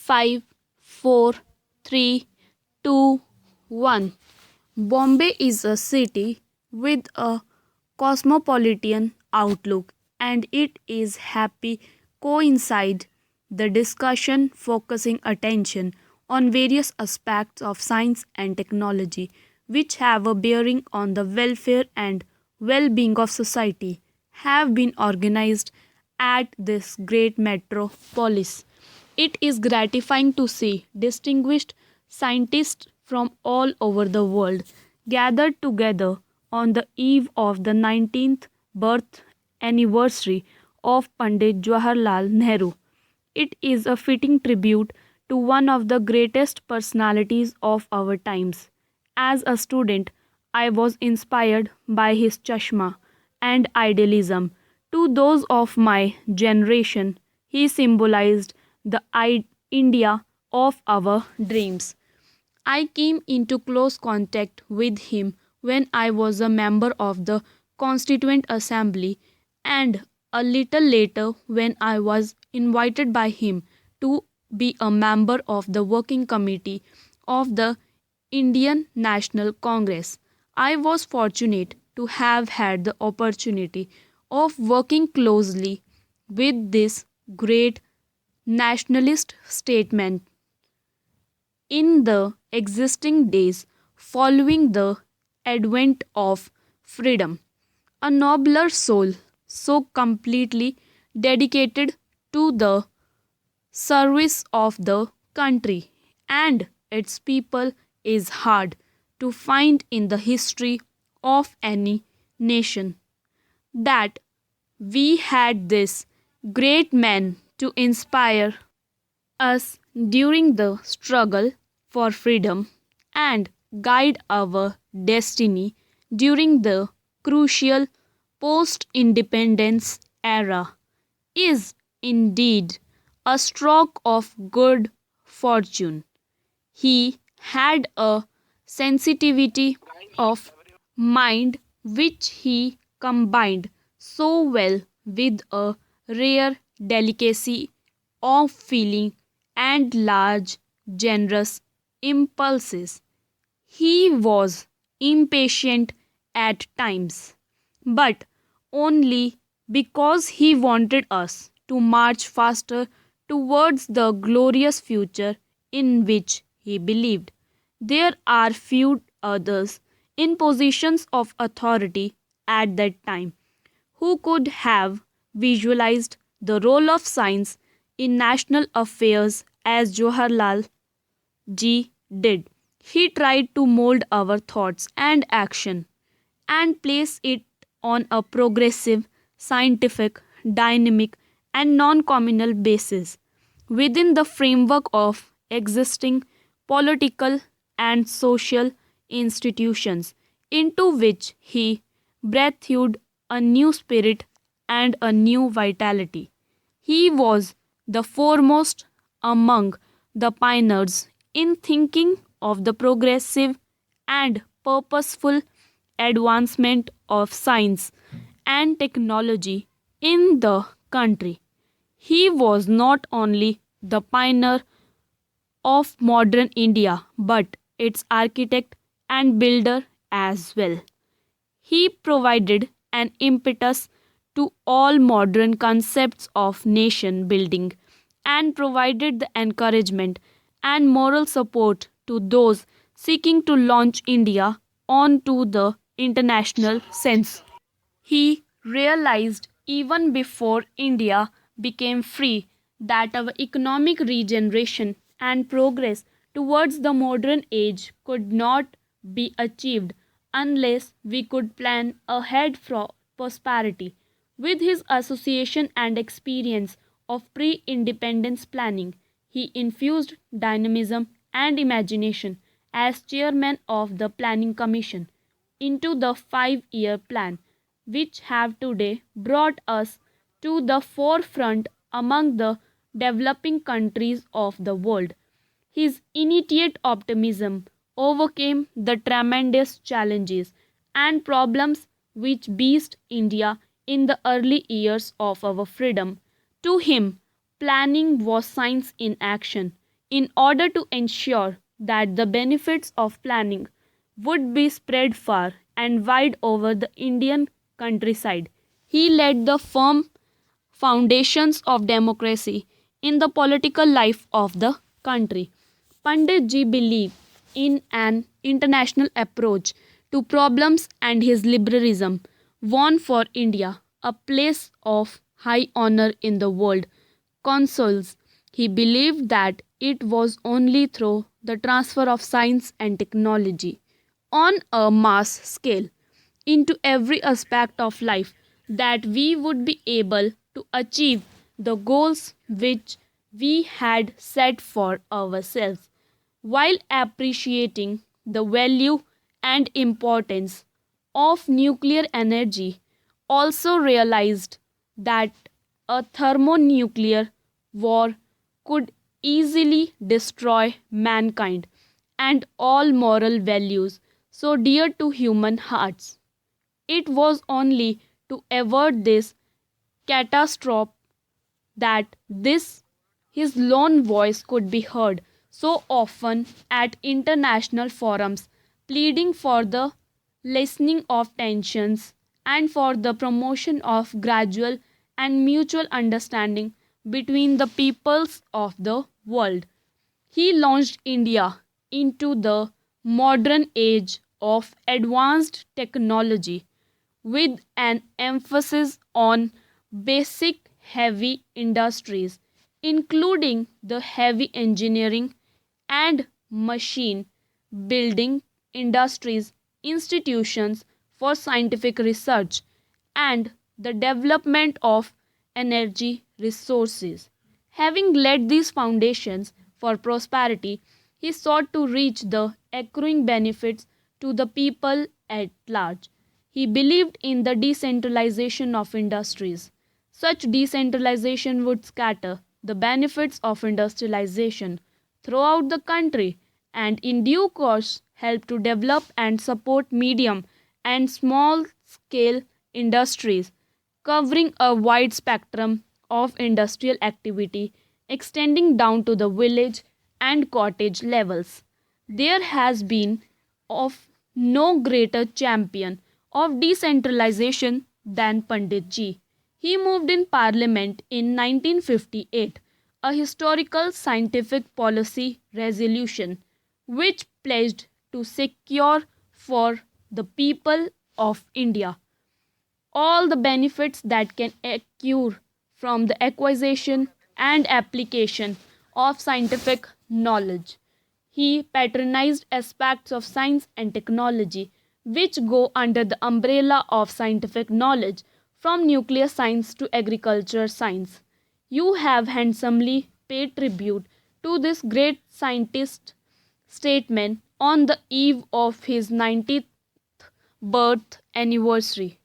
5, 4, 3, 2, 1. Bombay is a city with a cosmopolitan outlook, and it is happy coincide the discussion focusing attention on various aspects of science and technology which have a bearing on the welfare and well-being of society have been organized at this great metropolis. It is gratifying to see distinguished scientists from all over the world gathered together on the eve of the 19th birth anniversary of Pandit Jawaharlal Nehru. It is a fitting tribute to one of the greatest personalities of our times. As a student, I was inspired by his chashma and idealism. To those of my generation, he symbolized the India of our dreams. I came into close contact with him when I was a member of the Constituent Assembly, and a little later when I was invited by him to be a member of the working committee of the Indian National Congress. I was fortunate to have had the opportunity of working closely with this great nationalist statesman in the existing days following the advent of freedom. A nobler soul, so completely dedicated to the service of the country and its people, is hard to find in the history of any nation. That we had this great man to inspire us during the struggle for freedom and guide our destiny during the crucial post independence era is indeed a stroke of good fortune. He had a sensitivity of mind which he combined so well with a rare delicacy of feeling and large, generous impulses. He was impatient at times, but only because he wanted us to march faster towards the glorious future in which he believed. There are few others in positions of authority at that time who could have visualized the role of science in national affairs as Jawaharlal Ji did. He tried to mold our thoughts and action and place it on a progressive, scientific, dynamic, and non communal basis within the framework of existing political and social institutions into which he breathed a new spirit and a new vitality. He was the foremost among the pioneers in thinking of the progressive and purposeful advancement of science and technology in the country. He was not only the pioneer of modern India but its architect and builder as well. He provided an impetus to all modern concepts of nation building and provided the encouragement and moral support to those seeking to launch India onto the international sense. He realized even before India became free that our economic regeneration and progress towards the modern age could not be achieved unless we could plan ahead for prosperity. With his association and experience of pre independence planning, he infused dynamism and imagination as chairman of the Planning Commission into the 5-year plan, which have today brought us to the forefront among the developing countries of the world. His immediate optimism overcame the tremendous challenges and problems which beset India in the early years of our freedom. To him, planning was science in action. in order to ensure that the benefits of planning would be spread far and wide over the Indian countryside. He laid the firm foundations of democracy in the political life of the country. Pandit ji believed in an international approach to problems, and his liberalism won for India a place of high honor in the world councils. He believed that it was only through the transfer of science and technology on a mass scale into every aspect of life that we would be able to achieve the goals which we had set for ourselves. While appreciating the value and importance of nuclear energy, also realized that a thermonuclear war could easily destroy mankind and all moral values so dear to human hearts. It was only to avert this catastrophe that this his lone voice could be heard so often at international forums, pleading for the lessening of tensions and for the promotion of gradual and mutual understanding between the peoples of the world. He launched India into the modern age of advanced technology with an emphasis on basic heavy industries, including the heavy engineering and machine building industries, institutions for scientific research, and the development of energy resources. Having laid these foundations for prosperity, he sought to reach the accruing benefits to the people at large. He believed in the decentralization of industries. Such decentralization would scatter the benefits of industrialization throughout the country and in due course help to develop and support medium and small scale industries covering a wide spectrum of industrial activity extending down to the village and cottage levels. There has been of no greater champion of decentralization than Pandit Ji. He moved in Parliament in 1958, a historical scientific policy resolution which pledged to secure for the people of India all the benefits that can accrue from the acquisition and application of scientific knowledge. He patronized aspects of science and technology which go under the umbrella of scientific knowledge, from nuclear science to agriculture science. You have handsomely paid tribute to this great scientist statesman on the eve of his 90th birth anniversary.